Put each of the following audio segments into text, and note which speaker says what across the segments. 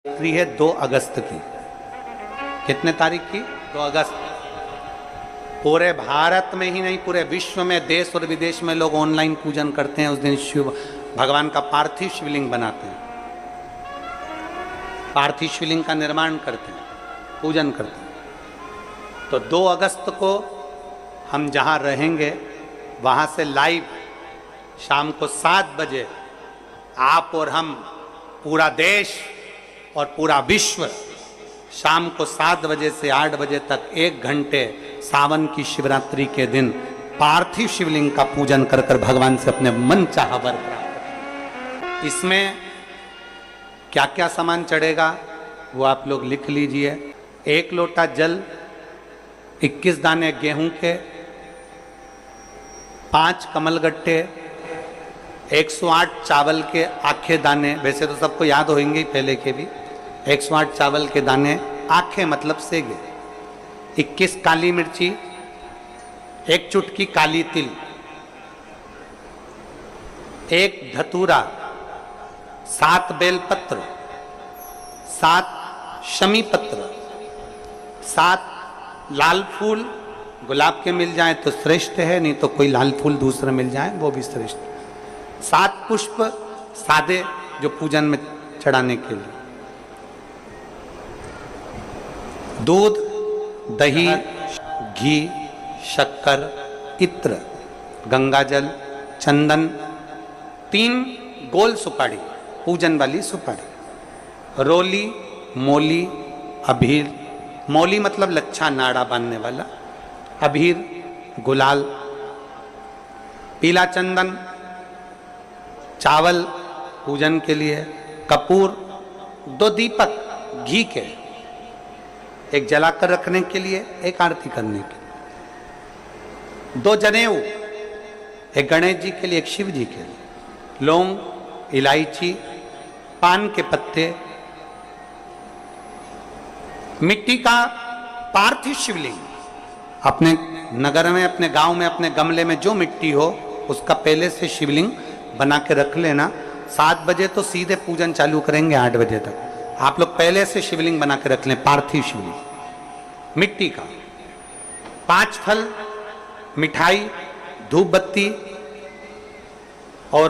Speaker 1: शिवरात्रि है 2 अगस्त की। कितने तारीख की? 2 अगस्त। पूरे भारत में ही नहीं, पूरे विश्व में, देश और विदेश में लोग ऑनलाइन पूजन करते हैं। उस दिन शिव भगवान का पार्थिव शिवलिंग बनाते हैं, पार्थिव शिवलिंग का निर्माण करते हैं, पूजन करते हैं। तो 2 अगस्त को हम जहाँ रहेंगे वहाँ से लाइव शाम को 7 बजे आप और हम, पूरा देश और पूरा विश्व, शाम को 7 बजे से 8 बजे तक 1 घंटे सावन की शिवरात्रि के दिन पार्थिव शिवलिंग का पूजन कर कर भगवान से अपने मन चाहा वर प्राप्त। इसमें क्या क्या सामान चढ़ेगा वो आप लोग लिख लीजिए। 1 लोटा जल, 21 दाने गेहूं के, 5 कमलगट्टे, 108 चावल के आखे दाने, वैसे तो सबको याद होंगे पहले के भी। 108 चावल के दाने, आखे मतलब सेगे, 21 काली मिर्ची, 1 चुटकी काली तिल, 1 धतूरा, 7 बेलपत्र, 7 शमी पत्र, 7 लाल फूल, गुलाब के मिल जाए तो श्रेष्ठ है, नहीं तो कोई लाल फूल दूसरा मिल जाए वो भी श्रेष्ठ। 7 पुष्प सादे जो पूजन में चढ़ाने के लिए, दूध, दही, घी, शक्कर, इत्र, गंगाजल, चंदन, 3 गोल सुपारी, पूजन वाली सुपारी, रोली, मोली, अबीर, मोली मतलब लच्छा नाड़ा बांधने वाला, अबीर, गुलाल, पीला चंदन, चावल पूजन के लिए, कपूर, 2 दीपक घी के, 1 जलाकर रखने के लिए, 1 आरती करने के लिए, 2 जनेऊ, 1 गणेश जी के लिए, 1 शिव जी के लिए, लौंग, इलायची, पान के पत्ते, मिट्टी का पार्थिव शिवलिंग। अपने नगर में, अपने गांव में, अपने गमले में जो मिट्टी हो उसका पहले से शिवलिंग बना के रख लेना। 7 बजे तो सीधे पूजन चालू करेंगे, 8 बजे तक आप लोग पहले से शिवलिंग बना के रख लें, पार्थिव शिवलिंग मिट्टी का। 5 फल, मिठाई, धूप बत्ती, और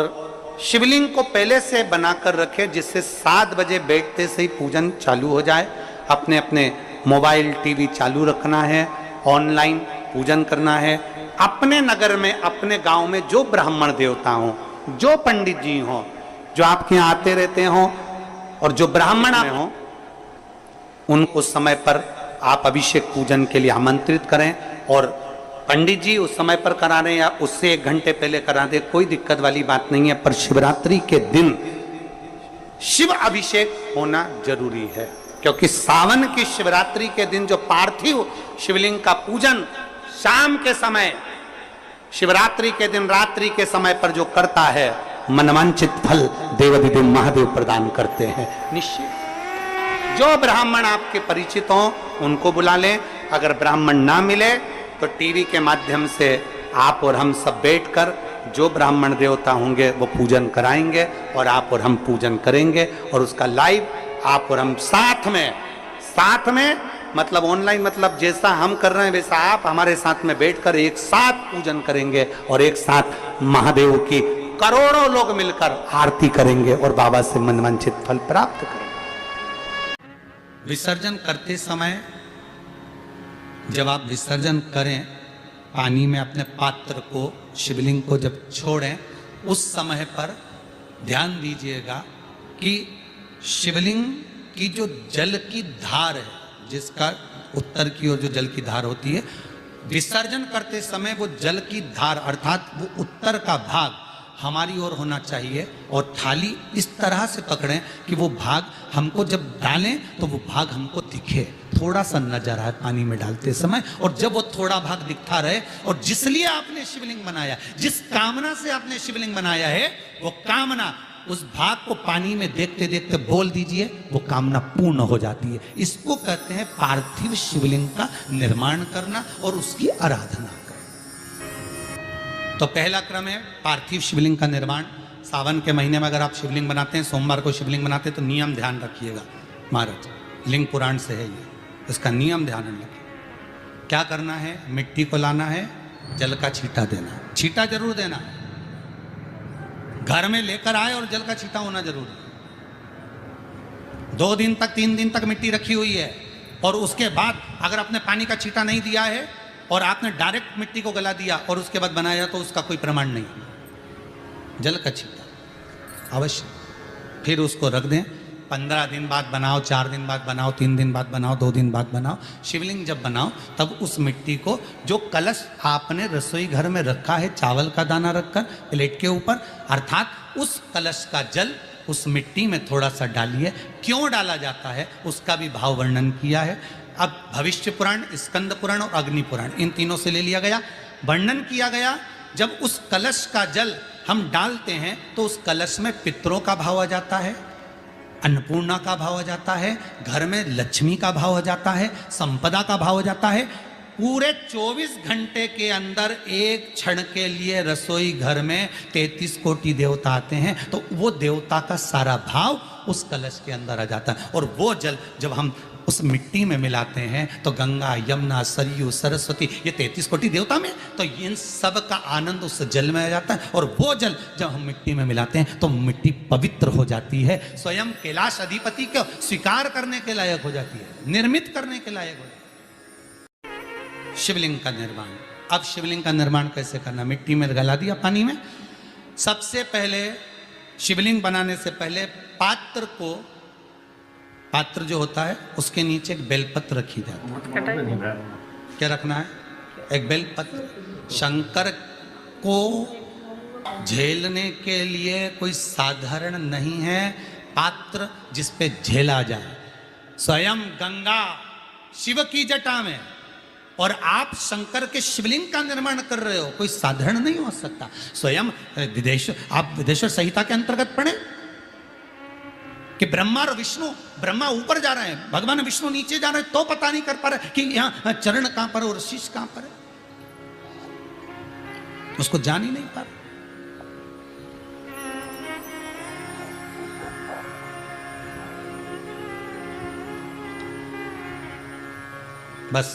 Speaker 1: शिवलिंग को पहले से बनाकर रखे जिससे 7 बजे बैठते से ही पूजन चालू हो जाए। अपने अपने मोबाइल टीवी चालू रखना है, ऑनलाइन पूजन करना है। अपने नगर में, अपने गांव में जो ब्राह्मण देवता हों, जो पंडित जी हों, जो आपके यहाँ आते रहते हों, और जो ब्राह्मण हों, उनको समय पर आप अभिषेक पूजन के लिए आमंत्रित करें। और पंडित जी उस समय पर करा रहे हैं या उससे 1 घंटे पहले करा दें, कोई दिक्कत वाली बात नहीं है। पर शिवरात्रि के दिन शिव अभिषेक होना जरूरी है, क्योंकि सावन की शिवरात्रि के दिन जो पार्थिव शिवलिंग का पूजन शाम के समय, शिवरात्रि के दिन रात्रि के समय पर जो करता है, मनवांचित फल देवाधिदेव महादेव प्रदान करते हैं निश्चित। जो ब्राह्मण आपके परिचित हों उनको बुला लें। अगर ब्राह्मण ना मिले तो टीवी के माध्यम से आप और हम सब बैठकर जो ब्राह्मण देवता होंगे वो पूजन कराएंगे, और आप और हम पूजन करेंगे, और उसका लाइव आप और हम साथ में मतलब ऑनलाइन, मतलब जैसा हम कर रहे हैं वैसा आप हमारे साथ में बैठकर एक साथ पूजन करेंगे, और एक साथ महादेव की करोड़ों लोग मिलकर आरती करेंगे और बाबा से मनवांछित फल प्राप्त करेंगे। विसर्जन करते समय जब आप विसर्जन करें, पानी में अपने पात्र को, शिवलिंग को जब छोड़ें, उस समय पर ध्यान दीजिएगा कि शिवलिंग की जो जल की धार है, जिसका उत्तर की ओर जो जल की धार होती है, विसर्जन करते समय वो जल की धार अर्थात वो उत्तर का भाग हमारी ओर होना चाहिए, और थाली इस तरह से पकड़ें कि वो भाग हमको जब डालें तो वो भाग हमको दिखे, थोड़ा सा नजर आए पानी में डालते समय। और जब वो थोड़ा भाग दिखता रहे, और जिस लिए आपने शिवलिंग बनाया, जिस कामना से आपने शिवलिंग बनाया है, वो कामना उस भाग को पानी में देखते देखते बोल दीजिए, वो कामना पूर्ण हो जाती है। इसको कहते हैं पार्थिव शिवलिंग का निर्माण करना और उसकी आराधना करना। तो पहला क्रम है पार्थिव शिवलिंग का निर्माण। सावन के महीने में अगर आप शिवलिंग बनाते हैं, सोमवार को शिवलिंग बनाते हैं, तो नियम ध्यान रखिएगा। महाराज लिंग पुराण से है ये, इसका नियम ध्यान रखें। क्या करना है, मिट्टी को लाना है, जल का छींटा देना, छींटा जरूर देना, घर में लेकर आए और जल का छींटा होना जरूरी है। 2 दिन तक 3 दिन तक मिट्टी रखी हुई है और उसके बाद अगर आपने पानी का छींटा नहीं दिया है और आपने डायरेक्ट मिट्टी को गला दिया और उसके बाद बनाया तो उसका कोई प्रमाण नहीं। जल का छींटा अवश्य, फिर उसको रख दें। 15 दिन बाद बनाओ, 4 दिन बाद बनाओ, 3 दिन बाद बनाओ, 2 दिन बाद बनाओ। शिवलिंग जब बनाओ तब उस मिट्टी को, जो कलश आपने रसोई घर में रखा है चावल का दाना रखकर प्लेट के ऊपर, अर्थात उस कलश का जल उस मिट्टी में थोड़ा सा डालिए। क्यों डाला जाता है उसका भी भाव वर्णन किया है। अब भविष्य पुराण, स्कंद पुराण और अग्नि पुराण, इन तीनों से ले लिया गया। वर्णन किया गया जब उस कलश का जल हम डालते हैं तो उस कलश में पितरों का भाव आ जाता है, अन्नपूर्णा का भाव आ जाता है, घर में लक्ष्मी का भाव आ जाता है, संपदा का भाव आ जाता है। पूरे 24 घंटे के अंदर एक क्षण के लिए रसोई घर में 33 कोटि देवता आते हैं, तो वो देवता का सारा भाव उस कलश के अंदर आ जाता है। और वो जल जब हम उस मिट्टी में मिलाते हैं तो गंगा, यमुना, सरयू, सरस्वती, ये 33 कोटि देवता में, तो इन सब का आनंद उस जल में आ जाता है। और वो जल जब हम मिट्टी में मिलाते हैं तो मिट्टी पवित्र हो जाती है, स्वयं कैलाश अधिपति को स्वीकार करने के लायक हो जाती है, निर्मित करने के लायक हो जाती है। शिवलिंग का निर्माण। अब शिवलिंग का निर्माण कैसे करना, मिट्टी में गला दिया पानी में। सबसे पहले शिवलिंग बनाने से पहले पात्र जो होता है उसके नीचे एक बेलपत्र रखी जाती है। क्या रखना है, एक बेलपत्र। शंकर को झेलने के लिए कोई साधारण नहीं है पात्र जिस पे झेला जाए। स्वयं गंगा शिव की जटा में और आप शंकर के शिवलिंग का निर्माण कर रहे हो, कोई साधारण नहीं हो सकता। स्वयं आप विदेश्वर संहिता के अंतर्गत पढ़े कि ब्रह्मा और विष्णु, ब्रह्मा ऊपर जा रहे हैं, भगवान विष्णु नीचे जा रहे हैं, तो पता नहीं कर पा रहे कि यहां चरण कहां पर और शीश कहां पर है, उसको जान ही नहीं पा रहे। बस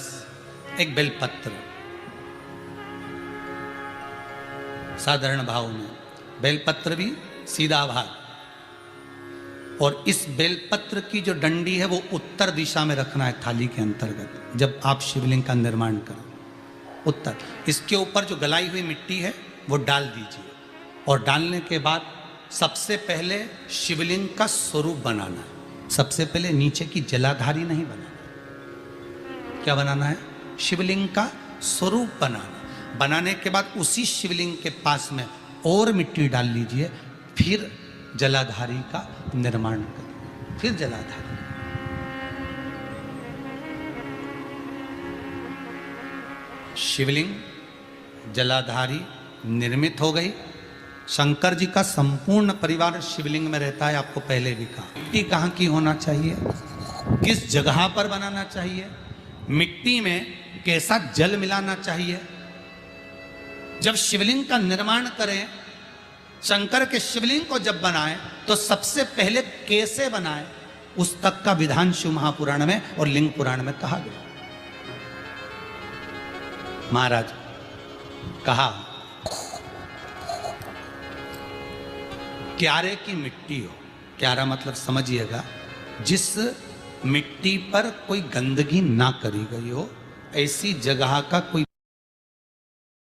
Speaker 1: एक बेलपत्र साधारण भाव में, बेलपत्र भी सीधा भाग, और इस बेलपत्र की जो डंडी है वो उत्तर दिशा में रखना है थाली के अंतर्गत। जब आप शिवलिंग का निर्माण करें उत्तर, इसके ऊपर जो गलाई हुई मिट्टी है वो डाल दीजिए। और डालने के बाद सबसे पहले शिवलिंग का स्वरूप बनाना है। सबसे पहले नीचे की जलाधारी नहीं बनाना, क्या बनाना है, शिवलिंग का स्वरूप बनाना। बनाने के बाद उसी शिवलिंग के पास में और मिट्टी डाल लीजिए, फिर जलाधारी का निर्माण करिए, फिर जलाधारी। शिवलिंग जलाधारी निर्मित हो गई। शंकर जी का संपूर्ण परिवार शिवलिंग में रहता है, आपको पहले भी कहा। मिट्टी कहाँ की होना चाहिए, किस जगह पर बनाना चाहिए, मिट्टी में कैसा जल मिलाना चाहिए। जब शिवलिंग का निर्माण करें, शंकर के शिवलिंग को जब बनाएं तो सबसे पहले कैसे बनाएं उस तक का विधान शिव महापुराण में और लिंग पुराण में कहा गया। महाराज कहा क्यारे की मिट्टी हो, क्यारा मतलब समझिएगा जिस मिट्टी पर कोई गंदगी ना करी गई हो, ऐसी जगह का कोई